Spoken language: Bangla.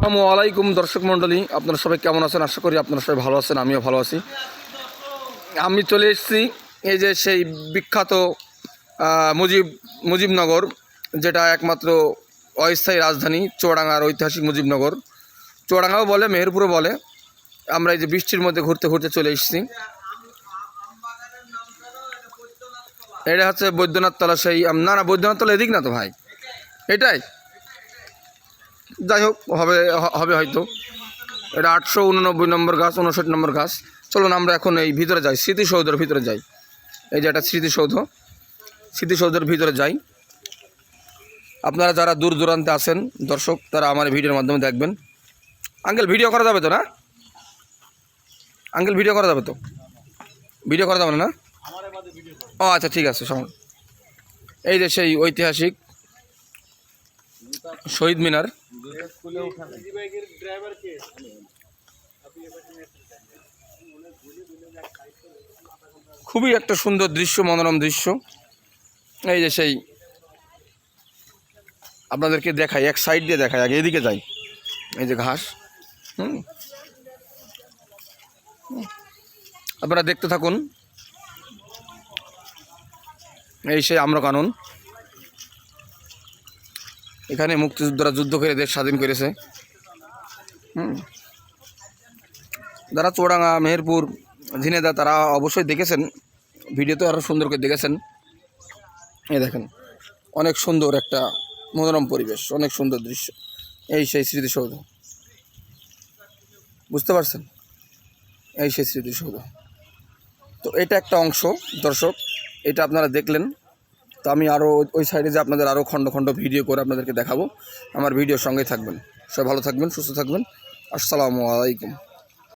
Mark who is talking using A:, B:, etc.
A: আসসালামু আলাইকুম দর্শক মণ্ডলী, আপনারা সবাই কেমন আছেন? আশা করি আপনারা সবাই ভালো আছেন, আমিও ভালো আছি। আমি চলে এসেছি এই যে সেই বিখ্যাত মুজিবনগর, যেটা একমাত্র অস্থায়ী রাজধানী চুয়াডাঙ্গার ঐতিহাসিক মুজিবনগর। চুয়াডাঙ্গাও বলে, মেহেরপুরও বলে। আমরা এই যে বৃষ্টির মধ্যে ঘুরতে ঘুরতে চলে এসেছি। এটা হচ্ছে বৈদ্যনাথতলা। সেই না না, বৈদ্যনাথতলা এদিক না তো ভাই, এটাই। যাই হোক, হবে হবে হয়তো। এটা 889 নম্বর গাছ, 59 নম্বর গাছ। চলুন আমরা এখন এই ভিতরে যাই, স্মৃতিসৌধের ভিতরে যাই। এই যে একটা স্মৃতিসৌধের ভিতরে যাই। আপনারা যারা দূর দূরান্তে আছেন দর্শক, তারা আমার ভিডিওর মাধ্যমে দেখবেন। আঙ্কেল, ভিডিও করা যাবে তো না? আঙ্কেল, ভিডিও করা যাবে তো? ভিডিও করা যাবে না? ও আচ্ছা, ঠিক আছে। এই যে সেই ঐতিহাসিক শহীদ মিনার। খুবই একটা সুন্দর দৃশ্য, মনোরম দৃশ্য। এই যে সেই, আপনাদেরকে দেখাই, এক সাইড দিয়ে দেখাই, আগে এদিকে যাই। এই যে ঘাস, আপনারা দেখতে থাকুন। এই সেই আম্রকানন। এখানে মুক্তিযোদ্ধারা যুদ্ধ করে দেশ স্বাধীন করেছে। যারা চুয়াডাঙ্গা, মেহেরপুর, ঝিনেদা, তারা অবশ্যই দেখেছেন ভিডিওতে, আরও সুন্দর করে দেখেছেন। এই দেখেন, অনেক সুন্দর একটা মনোরম পরিবেশ, অনেক সুন্দর দৃশ্য। এই সেই স্মৃতিসৌধ, বুঝতে পারছেন? এই সেই স্মৃতিসৌধ। তো এটা একটা অংশ দর্শক, এটা আপনারা দেখলেন। তো আমি আরও ওই সাইডে যে আপনাদের আরও খণ্ড খণ্ড ভিডিও করে আপনাদেরকে দেখাবো। আমার ভিডিওর সঙ্গেই থাকবেন। সবাই ভালো থাকবেন, সুস্থ থাকবেন। আসসালামু আলাইকুম।